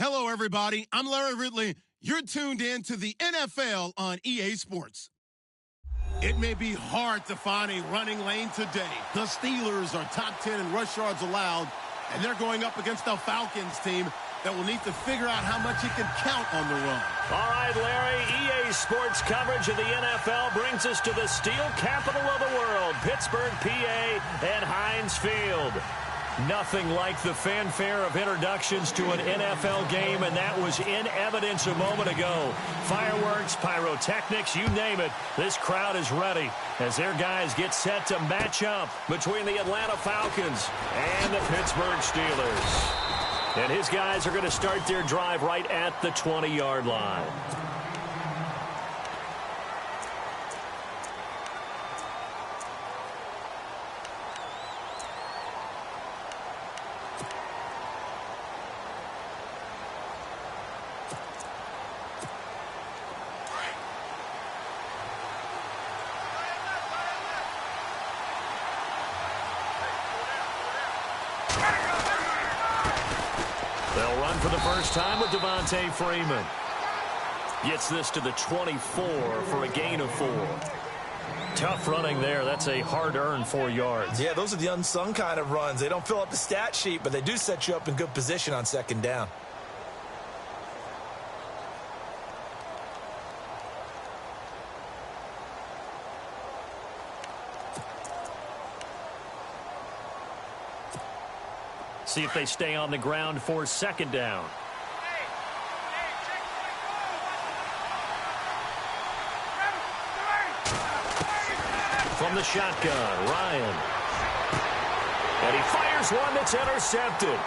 Hello, everybody. I'm Larry Ridley. You're tuned in to the NFL on EA Sports. It may be hard to find a running lane today. The Steelers are top 10 in rush yards allowed, and they're going up against the Falcons team that will need to figure out how much it can count on the run. All right, Larry, EA Sports coverage of the NFL brings us to the steel capital of the world, Pittsburgh, PA, and Heinz Field. Nothing like the fanfare of introductions to an NFL game, and that was in evidence a moment ago. Fireworks, pyrotechnics, you name it. This crowd is ready as their guys get set to match up between the Atlanta Falcons and the Pittsburgh Steelers. And his guys are going to start their drive right at the 20-yard line. They'll run for the first time with Devontae Freeman. Gets this to the 24 for a gain of 4. Tough running there. That's a hard-earned 4 yards. Yeah, those are the unsung kind of runs. They don't fill up the stat sheet, but they do set you up in good position on second down. See if they stay on the ground for second down. From the shotgun, Ryan. And he fires one that's intercepted.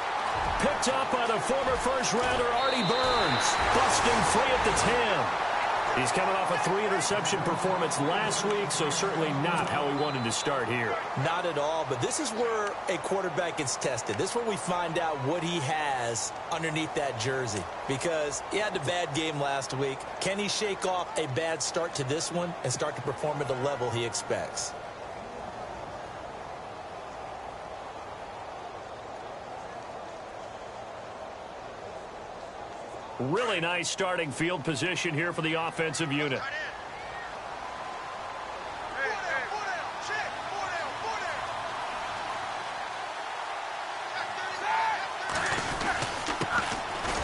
Picked up by the former first-rounder Artie Burns. Busting free at the 10. He's coming off a 3-interception performance last week, so certainly not how he wanted to start here. Not at all, but this is where a quarterback gets tested. This is where we find out what he has underneath that jersey. Because he had a bad game last week. Can he shake off a bad start to this one and start to perform at the level he expects? Really nice starting field position here for the offensive unit.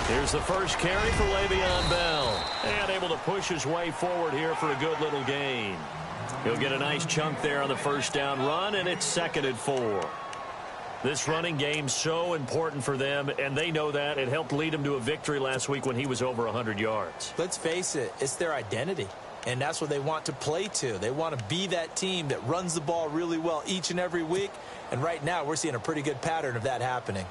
Here's the first carry for Le'Veon Bell. And able to push his way forward here for a good little gain. He'll get a nice chunk there on the first down run, and it's 2nd and 4. This running game's so important for them, and they know that. It helped lead them to a victory last week when he was over 100 yards. Let's face it, it's their identity, and that's what they want to play to. They want to be that team that runs the ball really well each and every week, and right now we're seeing a pretty good pattern of that happening.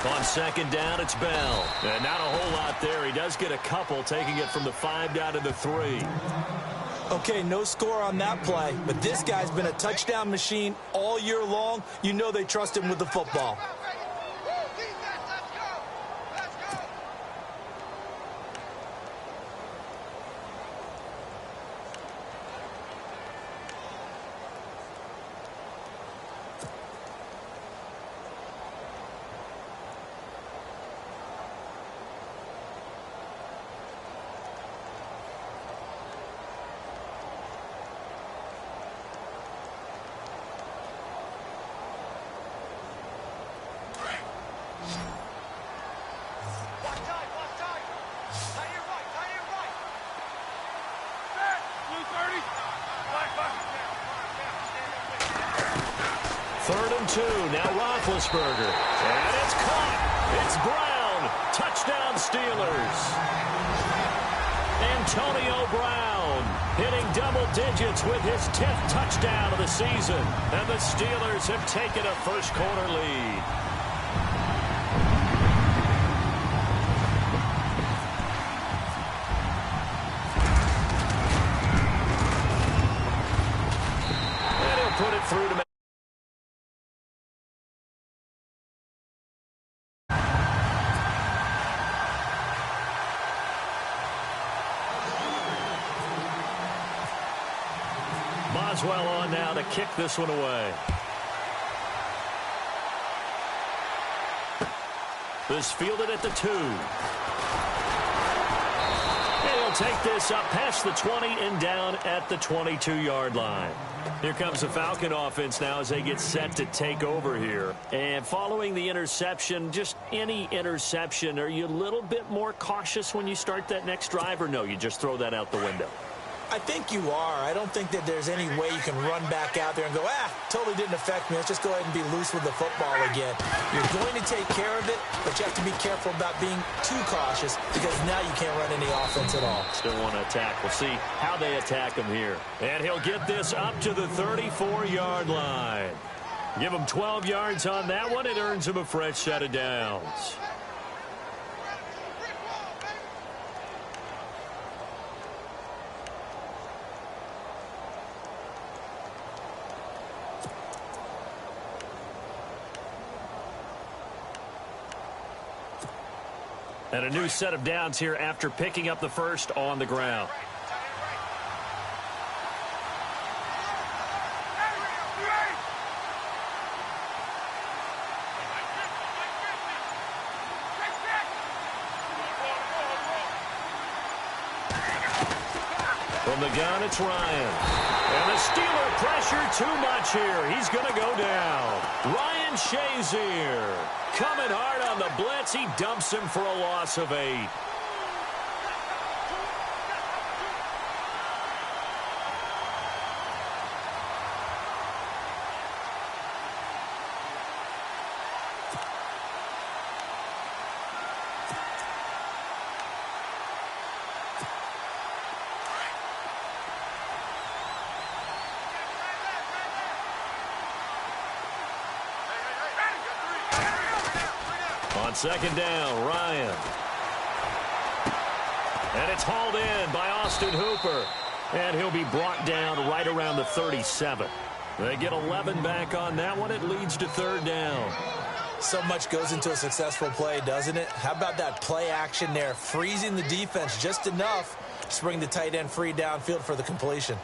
On second down, it's Bell. And not a whole lot there. He does get a couple, taking it from the 5 down to the 3. Okay, no score on that play, but this guy's been a touchdown machine all year long. You know they trust him with the football. Third and 2, now Roethlisberger. And it's caught. It's Brown. Touchdown Steelers. Antonio Brown hitting double digits with his 10th touchdown of the season. And the Steelers have taken a first-quarter lead. through to make. Boswell on now to kick this one away. This fielded at the 2. And he'll take this up past the 20 and down at the 22-yard line. Here comes the Falcon offense now as they get set to take over here. And following the interception, just any interception, are you a little bit more cautious when you start that next drive, or no, you just throw that out the window? I think you are. I don't think that there's any way you can run back out there and go, totally didn't affect me. Let's just go ahead and be loose with the football again. You're going to take care of it, but you have to be careful about being too cautious because now you can't run any offense at all. Still want to attack. We'll see how they attack him here. And he'll get this up to the 34-yard line. Give him 12 yards on that one. It earns him a fresh set of downs. And a new set of downs here after picking up the first on the ground. From the gun, it's Ryan. And the Steeler pressure too much here. He's going to go down. Ryan Shazier coming hard on the blitz. He dumps him for a loss of 8. On second down, Ryan. And it's hauled in by Austin Hooper. And he'll be brought down right around the 37. They get 11 back on that one. It leads to third down. So much goes into a successful play, doesn't it? How about that play action there? Freezing the defense just enough to bring the tight end free downfield for the completion.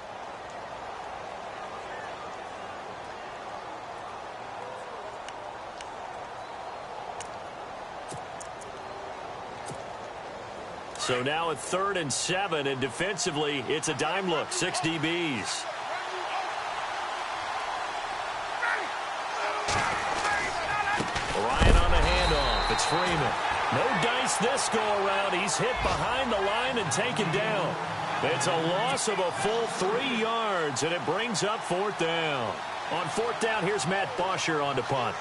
So now at 3rd and 7, and defensively, it's a dime look. 6 DBs. Ryan on the handoff. It's Freeman. No dice this go-around. He's hit behind the line and taken down. It's a loss of a full 3 yards, and it brings up 4th down. On 4th down, here's Matt Bosher on to punt.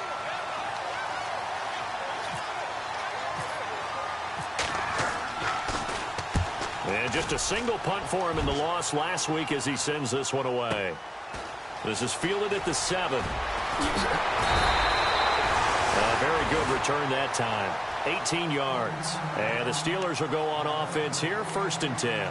And just a single punt for him in the loss last week as he sends this one away. This is fielded at the 7. A very good return that time. 18 yards. And the Steelers will go on offense here, 1st and 10.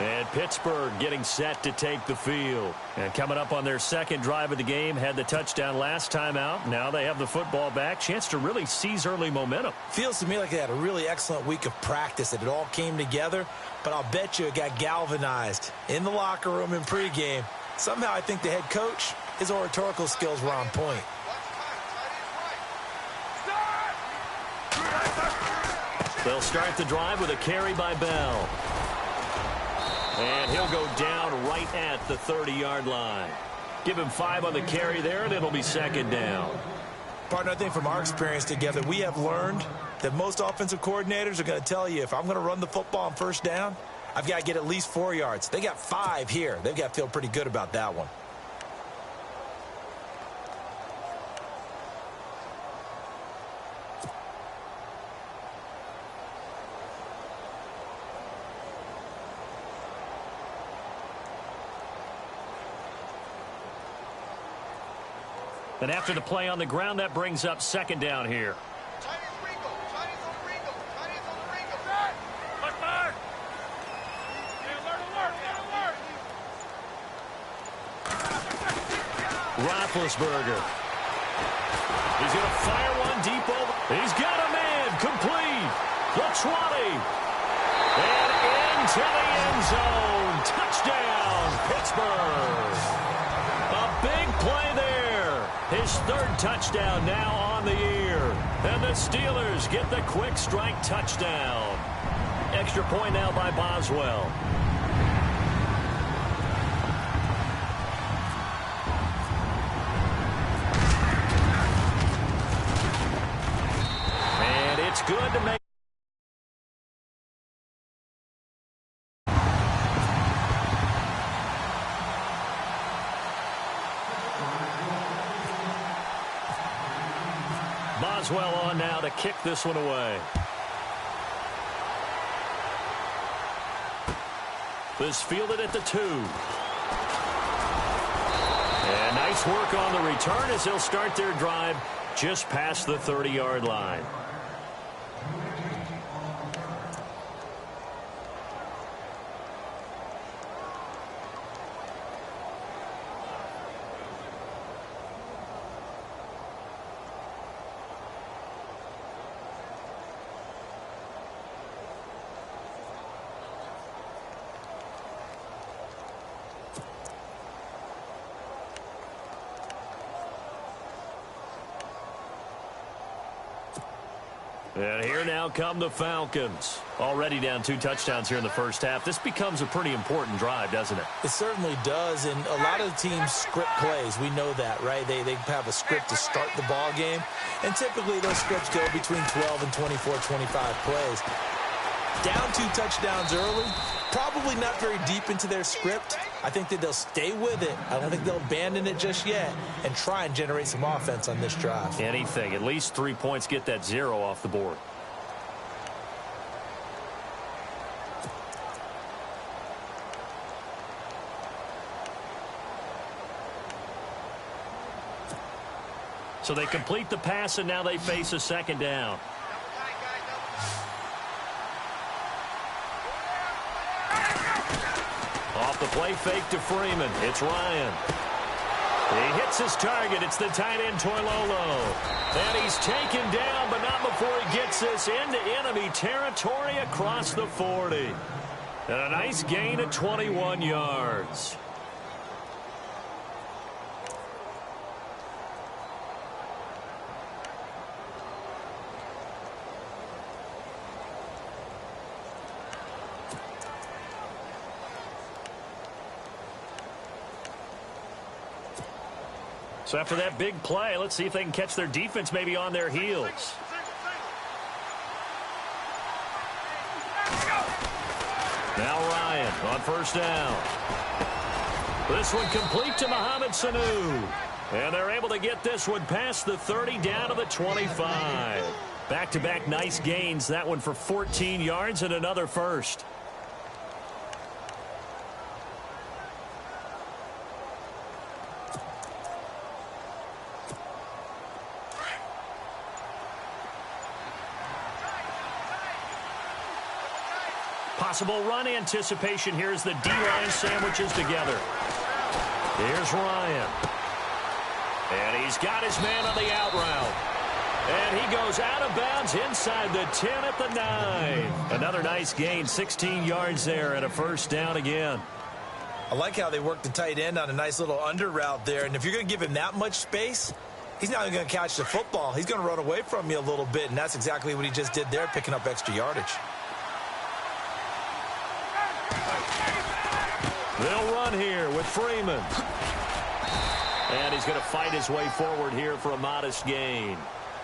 And Pittsburgh getting set to take the field. And coming up on their second drive of the game, had the touchdown last time out. Now they have the football back. Chance to really seize early momentum. Feels to me like they had a really excellent week of practice, that it all came together. But I'll bet you it got galvanized in the locker room in pregame. Somehow I think the head coach, his oratorical skills were on point. They'll start the drive with a carry by Bell. And he'll go down right at the 30-yard line. Give him 5 on the carry there, and it'll be 2nd down. Partner, I think from our experience together, we have learned that most offensive coordinators are going to tell you, if I'm going to run the football on 1st down, I've got to get at least 4 yards. They got 5 here. They've got to feel pretty good about that one. And after the play on the ground, that brings up 2nd down here. Roethlisberger. He's going to fire one deep over. He's got a man. Complete. The 20. And into the end zone. Touchdown, Pittsburgh. A big play there. His third touchdown now on the year. And the Steelers get the quick strike touchdown. Extra point now by Boswell. And it's good to make. Boswell on now to kick this one away. This fielded at the 2. And nice work on the return as they'll start their drive just past the 30-yard line. And here now come the Falcons. Already down 2 touchdowns here in the first half. This becomes a pretty important drive, doesn't it? It certainly does, and a lot of teams script plays. We know that, right? They have a script to start the ball game, and typically those scripts go between 12 and 24, 25 plays. Down 2 touchdowns early, probably not very deep into their script. I think that they'll stay with it. I don't think they'll abandon it just yet and try and generate some offense on this drive. Anything. At least 3 points, get that 0 off the board. So they complete the pass, and now they face a second down. Off the play fake to Freeman. It's Ryan. He hits his target. It's the tight end, Toilolo. And he's taken down, but not before he gets this into enemy territory across the 40. And a nice gain of 21 yards. So after that big play, let's see if they can catch their defense maybe on their heels. Now Ryan on first down. This one complete to Mohamed Sanu. And they're able to get this one past the 30 down to the 25. Back-to-back nice gains. That one for 14 yards and another first. Possible run anticipation here as the D-line sandwiches together. Here's Ryan. And he's got his man on the out route. And he goes out of bounds inside the 10 at the 9. Another nice gain, 16 yards there and a first down again. I like how they work the tight end on a nice little under route there. And if you're going to give him that much space, he's not even going to catch the football. He's going to run away from you a little bit, and that's exactly what he just did there, picking up extra yardage. They'll run here with Freeman. And he's going to fight his way forward here for a modest gain.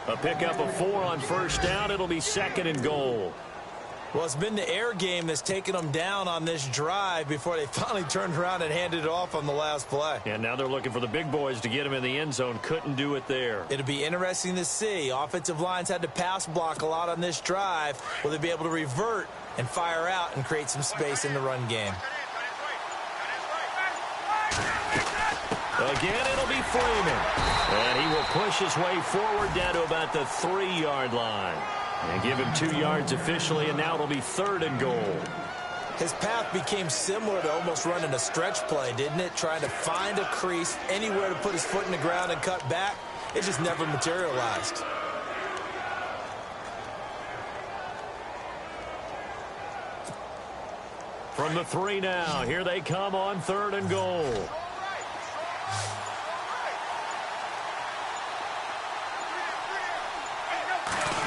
A pickup of 4 on first down. It'll be 2nd and goal. Well, it's been the air game that's taken them down on this drive before they finally turned around and handed it off on the last play. And now they're looking for the big boys to get him in the end zone. Couldn't do it there. It'll be interesting to see. Offensive lines had to pass block a lot on this drive. Will they be able to revert and fire out and create some space in the run game? Again, it'll be Freeman. And he will push his way forward down to about the 3-yard line. And give him 2 yards officially, and now it'll be 3rd and goal. His path became similar to almost running a stretch play, didn't it? Trying to find a crease, anywhere to put his foot in the ground and cut back. It just never materialized. From the 3 now, here they come on 3rd and goal.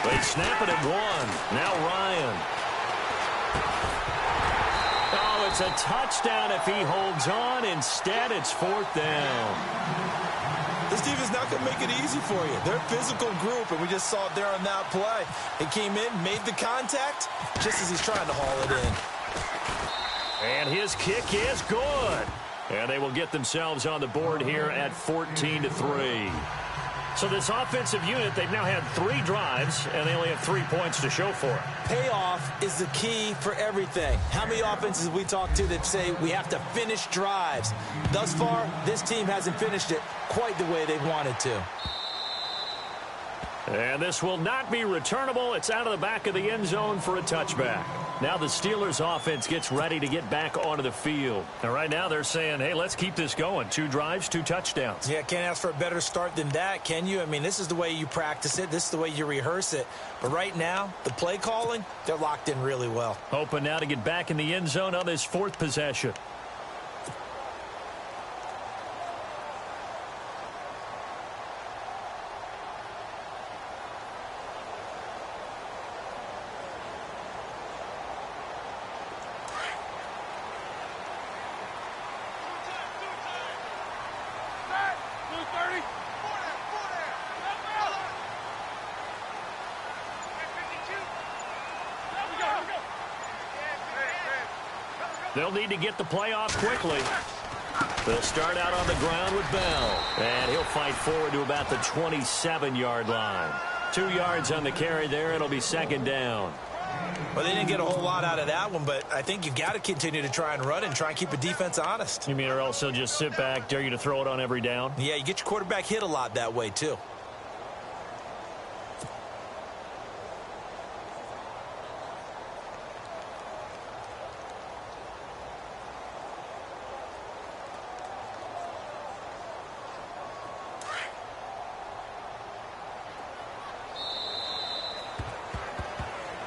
They snap it at 1. Now Ryan. Oh, it's a touchdown if he holds on. Instead, it's 4th down. This defense is not going to make it easy for you. They're a physical group, and we just saw it there on that play. He came in, made the contact, just as he's trying to haul it in. And his kick is good. And they will get themselves on the board here at 14-3. So this offensive unit, they've now had 3 drives, and they only have 3 points to show for it. Payoff is the key for everything. How many offenses we talk to that say we have to finish drives? Thus far, this team hasn't finished it quite the way they wanted to. And this will not be returnable. It's out of the back of the end zone for a touchback. Now the Steelers offense gets ready to get back onto the field. And right now they're saying, hey, let's keep this going. 2 drives, 2 touchdowns. Yeah, can't ask for a better start than that, can you? I mean, this is the way you practice it. This is the way you rehearse it. But right now, the play calling, they're locked in really well. Hoping now to get back in the end zone on this 4th possession. They'll need to get the play off quickly. They'll start out on the ground with Bell. And he'll fight forward to about the 27-yard line. 2 yards on the carry there. It'll be 2nd down. Well, they didn't get a whole lot out of that one, but I think you've got to continue to try and run and try and keep the defense honest. You mean or else they'll just sit back, dare you to throw it on every down? Yeah, you get your quarterback hit a lot that way, too.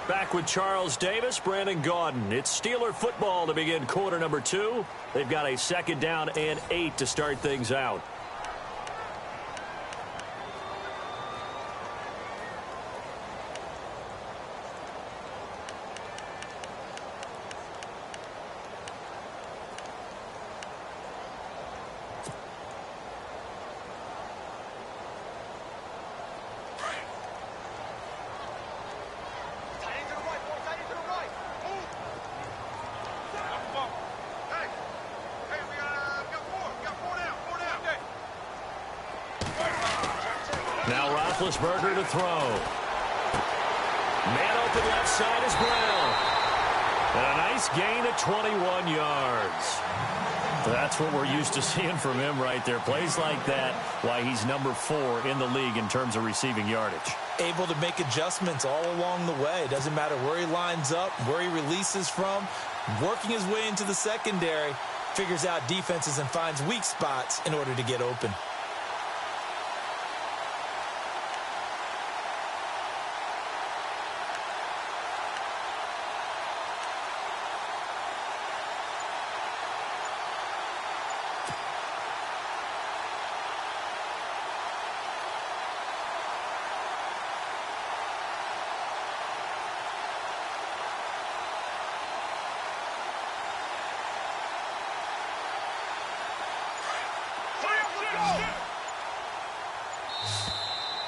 Back with Charles Davis, Brandon Gaudin. It's Steeler football to begin quarter number 2. They've got a 2nd down and 8 to start things out. Now Roethlisberger to throw. Man open left side is Brown. And a nice gain of 21 yards. That's what we're used to seeing from him right there. Plays like that, why he's number 4 in the league in terms of receiving yardage. Able to make adjustments all along the way. Doesn't matter where he lines up, where he releases from. Working his way into the secondary. Figures out defenses and finds weak spots in order to get open.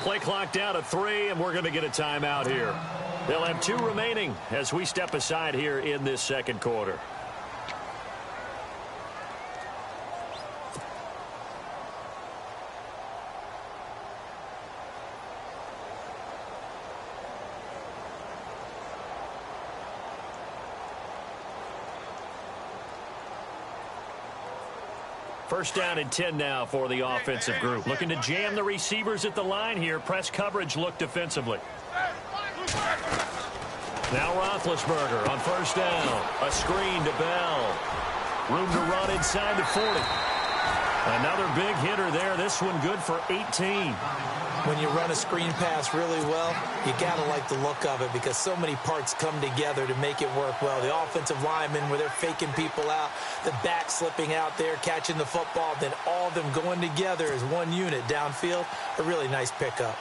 Play clock down to 3, and we're going to get a timeout here. They'll have 2 remaining as we step aside here in this 2nd quarter. First down and 10 now for the offensive group. Looking to jam the receivers at the line here. Press coverage look defensively. Now Roethlisberger on first down. A screen to Bell. Room to run inside the 40. Another big hitter there. This one good for 18. When you run a screen pass really well, you got to like the look of it because so many parts come together to make it work well. The offensive linemen where they're faking people out, the back slipping out there, catching the football, then all of them going together as one unit downfield. A really nice pickup.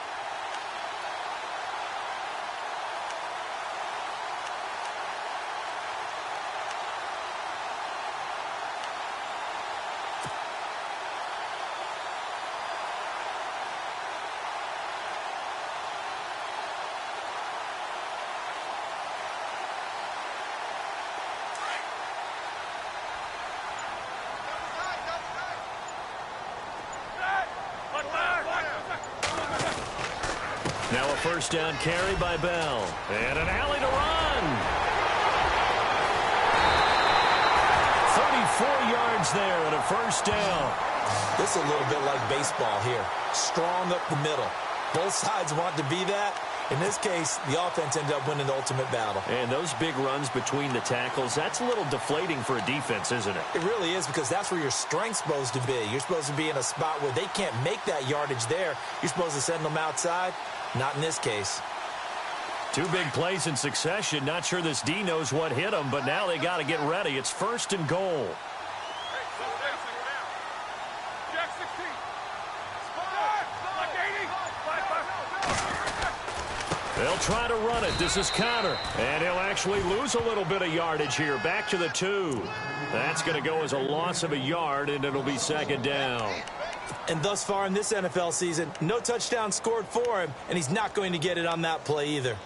Now a first down carry by Bell. And an alley to run. 34 yards there and a first down. This is a little bit like baseball here. Strong up the middle. Both sides want to be that. In this case, the offense ended up winning the ultimate battle. And those big runs between the tackles, that's a little deflating for a defense, isn't it? It really is because that's where your strength's supposed to be. You're supposed to be in a spot where they can't make that yardage there. You're supposed to send them outside. Not in this case. Two big plays in succession. Not sure this D knows what hit them, but now they got to get ready. It's first and goal. They'll try to run it. This is Connor. And he'll actually lose a little bit of yardage here. Back to the 2. That's going to go as a loss of a yard, and it'll be second down. And thus far in this NFL season, no touchdown scored for him, and he's not going to get it on that play either.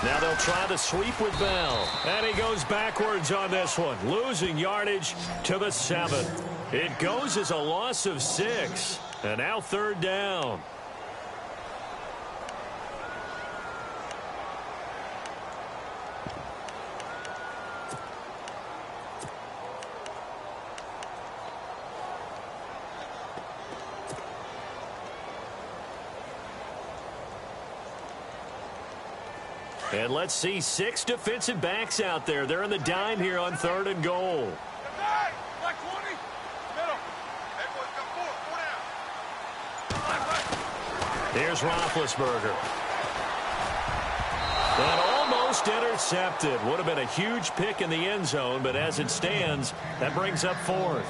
Now they'll try the sweep with Bell. And he goes backwards on this one, losing yardage to the 7. It goes as a loss of 6. And now third down. And let's see 6 defensive backs out there. They're in the dime here on third and goal. Here's Roethlisberger. And almost intercepted. Would have been a huge pick in the end zone, but as it stands, that brings up fourth.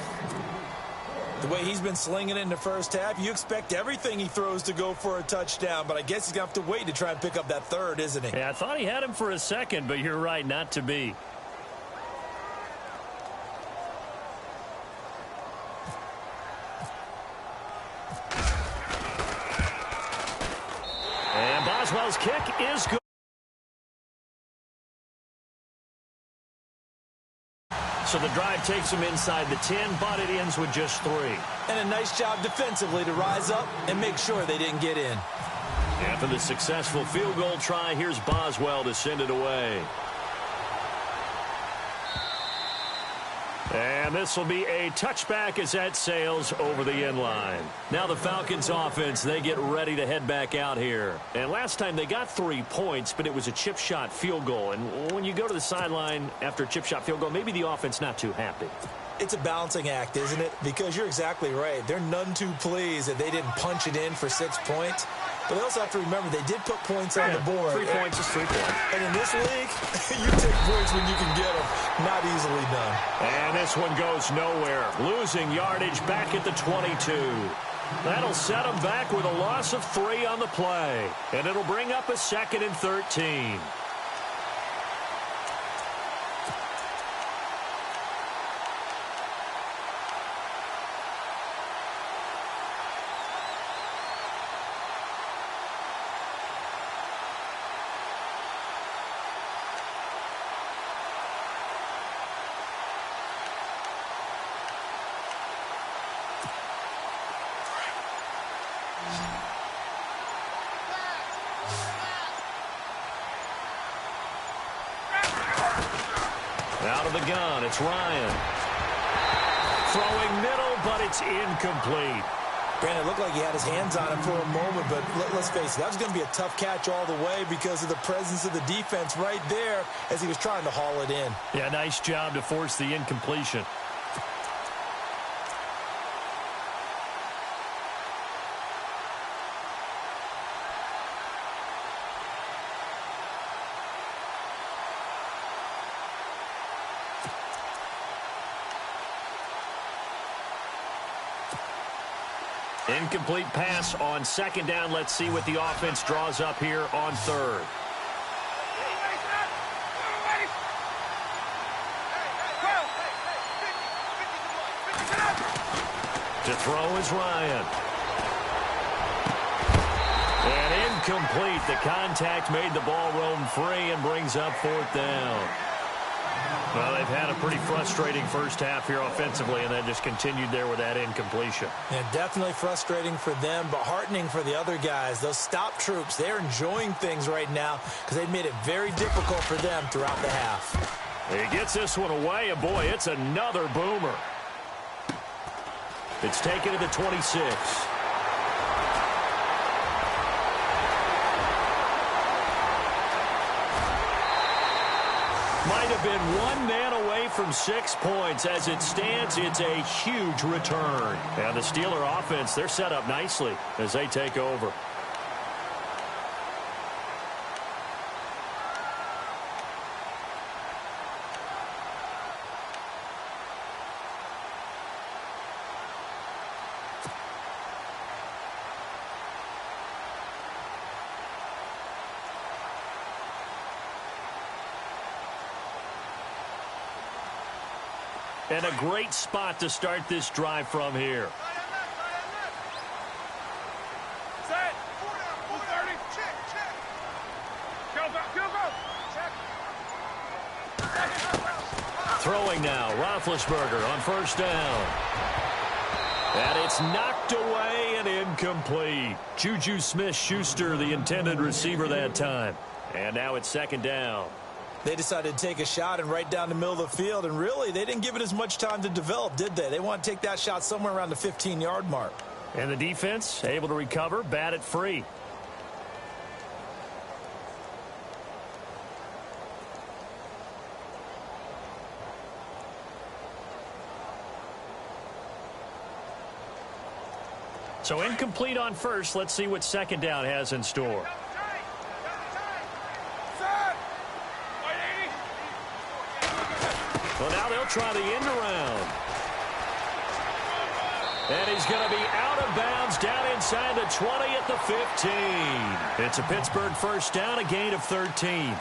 The way he's been slinging it in the first half, you expect everything he throws to go for a touchdown, but I guess he's going to have to wait to try and pick up that third, isn't he? Yeah, I thought he had him for a second, but you're right, not to be. And Boswell's kick is good. So the drive takes him inside the 10, but it ends with just 3. And a nice job defensively to rise up and make sure they didn't get in. After the successful field goal try, here's Boswell to send it away. And this will be a touchback as that sails over the end line. Now the Falcons offense, they get ready to head back out here. And last time they got 3 points, but it was a chip shot field goal. And when you go to the sideline after a chip shot field goal, maybe the offense not too happy. It's a balancing act, isn't it? Because you're exactly right. They're none too pleased that they didn't punch it in for 6 points. But they also have to remember they did put points on the board. 3 points is 3 points. And in this league, you take points when you can get them. Not easily done. And this one goes nowhere. Losing yardage back at the 22. That'll set them back with a loss of 3 on the play. And it'll bring up a 2nd and 13. Out of the gun, it's Ryan. Throwing middle, but it's incomplete. Brandon, it looked like he had his hands on him for a moment, but let's face it, that was going to be a tough catch all the way because of the presence of the defense right there as he was trying to haul it in. Yeah, nice job to force the incompletion. Incomplete pass on second down. Let's see what the offense draws up here on third. To throw is Ryan. And incomplete. The contact made the ball roam free and brings up fourth down. Well, they've had a pretty frustrating first half here offensively, and then just continued there with that incompletion. Yeah, definitely frustrating for them, but heartening for the other guys. Those stop troops, they're enjoying things right now because they've made it very difficult for them throughout the half. He gets this one away, and boy, it's another boomer. It's taken to the 26. Might have been one man away from 6 points. As it stands, it's a huge return. And the Steeler offense, they're set up nicely as they take over. And a great spot to start this drive from here. Set. 430. Check. Go. Throwing now, Roethlisberger on first down. And it's knocked away and incomplete. Juju Smith-Schuster, the intended receiver that time. And now it's second down. They decided to take a shot and right down the middle of the field, and really, they didn't give it as much time to develop, did they? They want to take that shot somewhere around the 15-yard mark. And the defense able to recover, bat it free. So incomplete on first. Let's see what second down has in store. Well, now they'll try the end around. And he's going to be out of bounds down inside the 20 at the 15. It's a Pittsburgh first down, a gain of 13.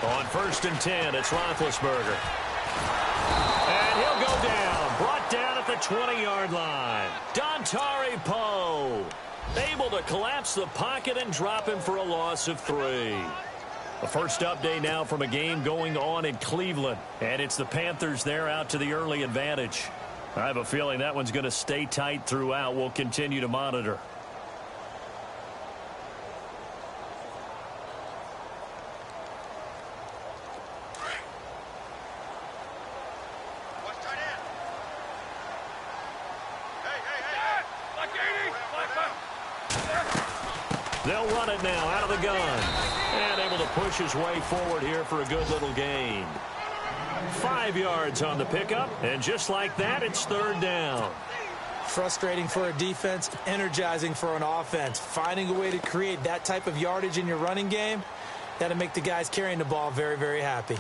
On first and 10, it's Roethlisberger. And he'll go down. Brought down at the 20-yard line. Dontari Poe able to collapse the pocket and drop him for a loss of 3. The first update now from a game going on in Cleveland. And it's the Panthers there out to the early advantage. I have a feeling that one's going to stay tight throughout. We'll continue to monitor. They'll run it now out of the gun. And able to push his way forward here for a good little gain. 5 yards on the pickup. And just like that, it's third down. Frustrating for a defense, energizing for an offense. Finding a way to create that type of yardage in your running game, that'll make the guys carrying the ball very, very happy.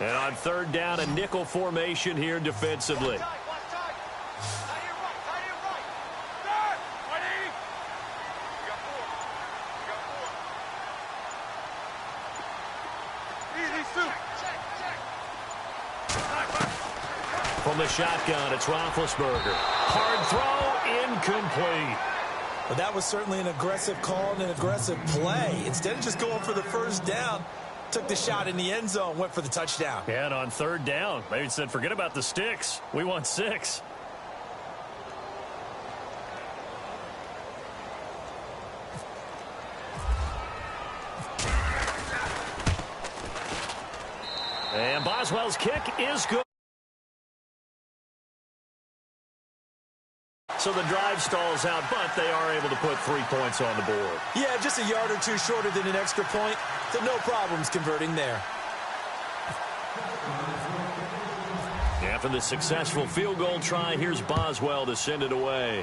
And on third down, a nickel formation here defensively. From the shotgun, it's Roethlisberger. Hard throw, incomplete. Well, that was certainly an aggressive call and an aggressive play. Instead of just going for the first down, took the shot in the end zone, went for the touchdown. Yeah, and on third down, they said, forget about the sticks. We want 6. And Boswell's kick is good. So the drive stalls out, but they are able to put 3 points on the board. Yeah, just a yard or two shorter than an extra point, so no problems converting there. After the successful field goal try, here's Boswell to send it away.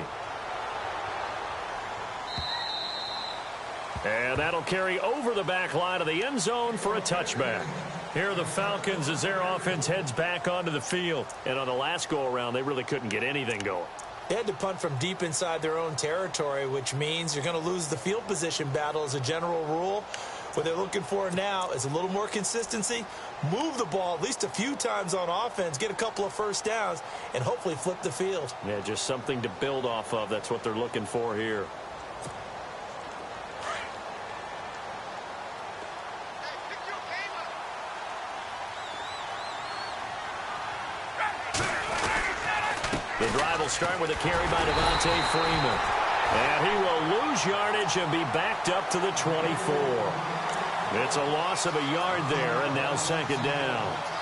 And that'll carry over the back line of the end zone for a touchback. Here are the Falcons as their offense heads back onto the field. And on the last go-around, they really couldn't get anything going. They had to punt from deep inside their own territory, which means you're going to lose the field position battle as a general rule. What they're looking for now is a little more consistency, move the ball at least a few times on offense, get a couple of first downs, and hopefully flip the field. Yeah, just something to build off of. That's what they're looking for here. The drive will start with a carry by Devontae Freeman. And he will lose yardage and be backed up to the 24. It's a loss of a yard there, and now second down.